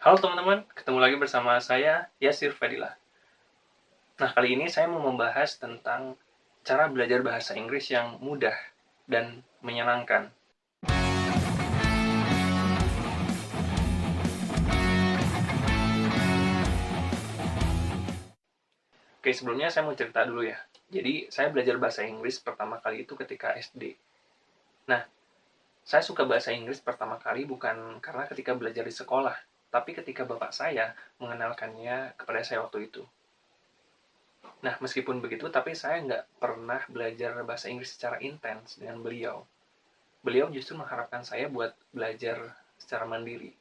Halo teman-teman, ketemu lagi bersama saya, Yasir Fadilah. Nah, kali ini saya mau membahas tentang cara belajar bahasa Inggris yang mudah dan menyenangkan. Oke, sebelumnya saya mau cerita dulu ya. Jadi, saya belajar bahasa Inggris pertama kali itu ketika SD. Nah, saya suka bahasa Inggris pertama kali bukan karena ketika belajar di sekolah, tapi ketika bapak saya mengenalkannya kepada saya waktu itu. Nah, meskipun begitu, tapi saya nggak pernah belajar bahasa Inggris secara intens dengan beliau. Beliau justru mengharapkan saya buat belajar secara mandiri.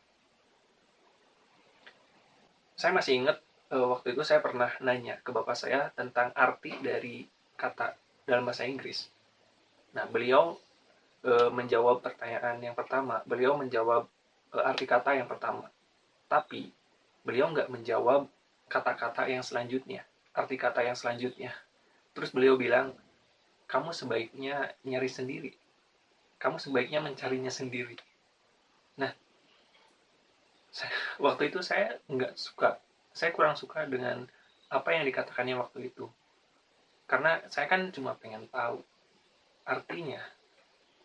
Saya masih ingat waktu itu saya pernah nanya ke bapak saya tentang arti dari kata dalam bahasa Inggris. Nah, beliau menjawab pertanyaan yang pertama. Beliau menjawab arti kata yang pertama. Tapi beliau nggak menjawab kata-kata yang selanjutnya, arti kata yang selanjutnya. Terus beliau bilang, kamu sebaiknya nyari sendiri. Kamu sebaiknya mencarinya sendiri. Nah, waktu itu saya nggak suka, saya kurang suka dengan apa yang dikatakannya waktu itu, karena saya kan cuma pengen tahu artinya,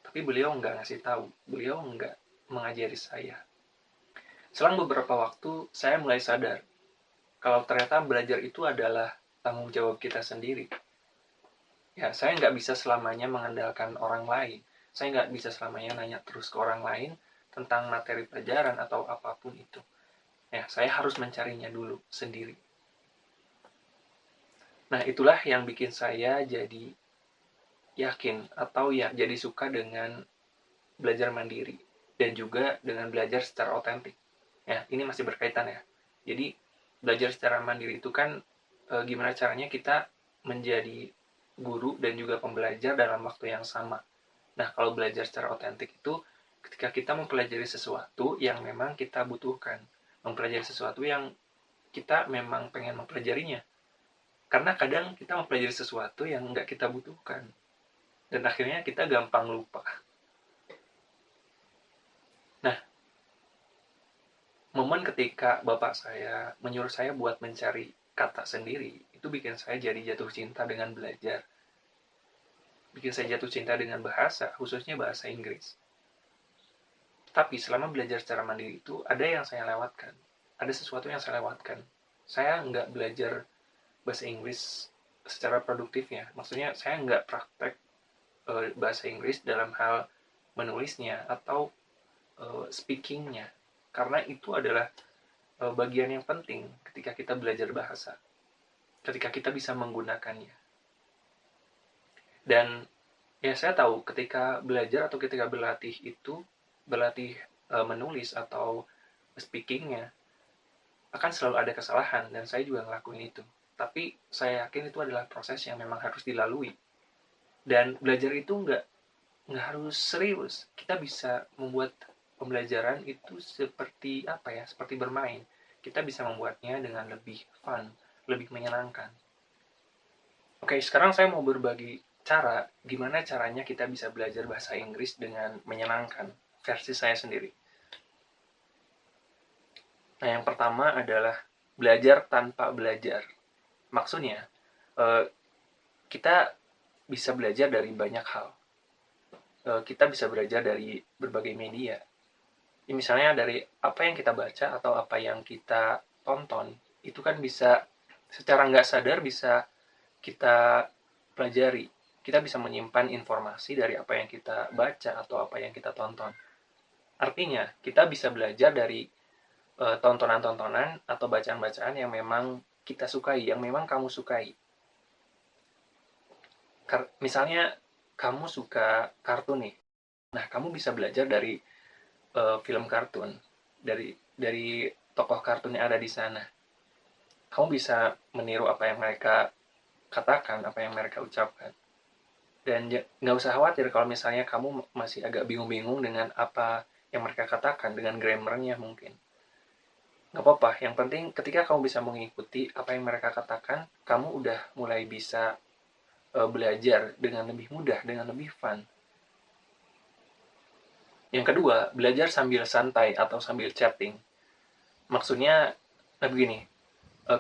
tapi beliau nggak ngasih tahu, beliau nggak mengajari saya. Selang beberapa waktu saya mulai sadar kalau ternyata belajar itu adalah tanggung jawab kita sendiri. Ya, saya nggak bisa selamanya mengandalkan orang lain, saya nggak bisa selamanya nanya terus ke orang lain tentang materi pelajaran atau apapun itu. Ya, saya harus mencarinya dulu sendiri. Nah, itulah yang bikin saya jadi yakin atau ya jadi suka dengan belajar mandiri dan juga dengan belajar secara otentik. Ya, ini masih berkaitan ya. Jadi, belajar secara mandiri itu kan gimana caranya kita menjadi guru dan juga pembelajar dalam waktu yang sama. Nah, kalau belajar secara otentik itu ketika kita mempelajari sesuatu yang memang kita butuhkan, mempelajari sesuatu yang kita memang pengen mempelajarinya. Karena kadang kita mempelajari sesuatu yang nggak kita butuhkan. Dan akhirnya kita gampang lupa. Nah, momen ketika bapak saya menyuruh saya buat mencari kata sendiri, itu bikin saya jadi jatuh cinta dengan belajar. Bikin saya jatuh cinta dengan bahasa, khususnya bahasa Inggris. Tapi selama belajar secara mandiri itu, ada yang saya lewatkan. Ada sesuatu yang saya lewatkan. Saya nggak belajar bahasa Inggris secara produktifnya. Maksudnya, saya nggak praktek bahasa Inggris dalam hal menulisnya atau speakingnya, karena itu adalah bagian yang penting ketika kita belajar bahasa, ketika kita bisa menggunakannya. Dan ya, saya tahu ketika belajar atau ketika berlatih itu, berlatih menulis atau speakingnya, akan selalu ada kesalahan, dan saya juga ngelakuin itu. Tapi saya yakin itu adalah proses yang memang harus dilalui. Dan belajar itu nggak harus serius. Kita bisa membuat pembelajaran itu seperti apa ya, seperti bermain. Kita bisa membuatnya dengan lebih fun, lebih menyenangkan. Oke, sekarang saya mau berbagi cara gimana caranya kita bisa belajar bahasa Inggris dengan menyenangkan, versi saya sendiri. Nah, yang pertama adalah belajar tanpa belajar. Maksudnya, eh, kita bisa belajar dari banyak hal. Kita bisa belajar dari berbagai media. Ya, misalnya dari apa yang kita baca atau apa yang kita tonton, itu kan bisa secara nggak sadar bisa kita pelajari. Kita bisa menyimpan informasi dari apa yang kita baca atau apa yang kita tonton. Artinya, kita bisa belajar dari tontonan-tontonan atau bacaan-bacaan yang memang kita sukai, yang memang kamu sukai. Misalnya, kamu suka kartun nih. Nah, kamu bisa belajar dari film kartun, dari tokoh kartun yang ada di sana. Kamu bisa meniru apa yang mereka katakan, apa yang mereka ucapkan. Dan nggak usah khawatir kalau misalnya kamu masih agak bingung-bingung dengan apa yang mereka katakan, dengan grammarnya mungkin. Nggak apa-apa, yang penting ketika kamu bisa mengikuti apa yang mereka katakan, kamu udah mulai bisa belajar dengan lebih mudah, dengan lebih fun. Yang kedua, belajar sambil santai atau sambil chatting. Maksudnya, begini,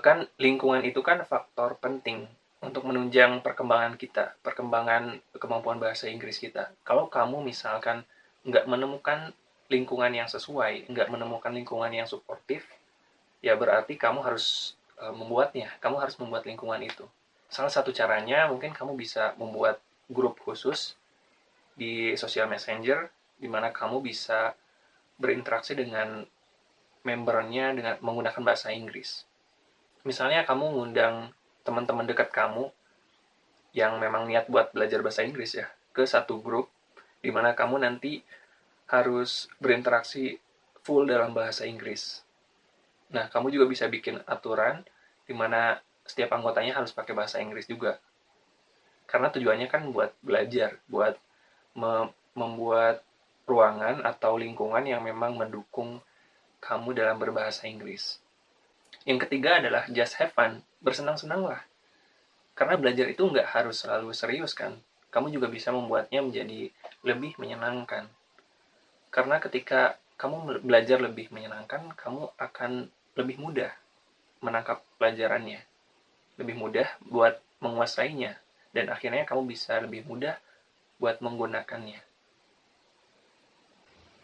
kan lingkungan itu kan faktor penting untuk menunjang perkembangan kita, perkembangan kemampuan bahasa Inggris kita. Kalau kamu misalkan nggak menemukan lingkungan yang sesuai, nggak menemukan lingkungan yang suportif, ya berarti kamu harus membuatnya, kamu harus membuat lingkungan itu. Salah satu caranya mungkin kamu bisa membuat grup khusus di sosial messenger, di mana kamu bisa berinteraksi dengan membernya dengan menggunakan bahasa Inggris. Misalnya kamu ngundang teman-teman dekat kamu yang memang niat buat belajar bahasa Inggris ya, ke satu grup, di mana kamu nanti harus berinteraksi full dalam bahasa Inggris. Nah, kamu juga bisa bikin aturan di mana setiap anggotanya harus pakai bahasa Inggris juga. Karena tujuannya kan buat belajar, buat membuat ruangan atau lingkungan yang memang mendukung kamu dalam berbahasa Inggris. Yang ketiga adalah just have fun, bersenang-senanglah. Karena belajar itu nggak harus selalu serius kan. Kamu juga bisa membuatnya menjadi lebih menyenangkan. Karena ketika kamu belajar lebih menyenangkan, kamu akan lebih mudah menangkap pelajarannya. Lebih mudah buat menguasainya. Dan akhirnya kamu bisa lebih mudah buat menggunakannya.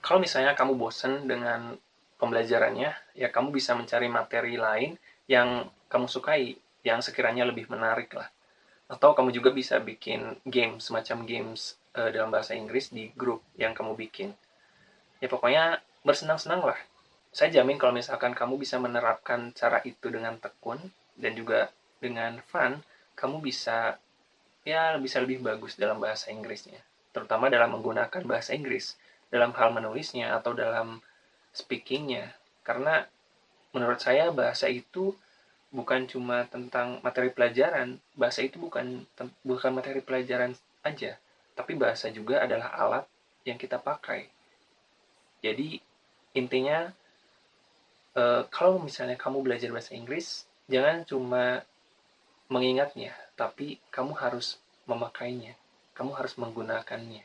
Kalau misalnya kamu bosen dengan pembelajarannya, ya kamu bisa mencari materi lain yang kamu sukai, yang sekiranya lebih menarik lah. Atau kamu juga bisa bikin game, semacam games dalam bahasa Inggris di grup yang kamu bikin. Ya pokoknya bersenang-senang lah. Saya jamin kalau misalkan kamu bisa menerapkan cara itu dengan tekun dan juga dengan fun, kamu bisa lebih bagus dalam bahasa Inggrisnya. Terutama dalam menggunakan bahasa Inggris, dalam hal menulisnya atau dalam speakingnya. Karena menurut saya bahasa itu bukan cuma tentang materi pelajaran. Bahasa itu bukan materi pelajaran aja, tapi bahasa juga adalah alat yang kita pakai. Jadi intinya, kalau misalnya kamu belajar bahasa Inggris, jangan cuma mengingatnya, tapi kamu harus memakainya, kamu harus menggunakannya.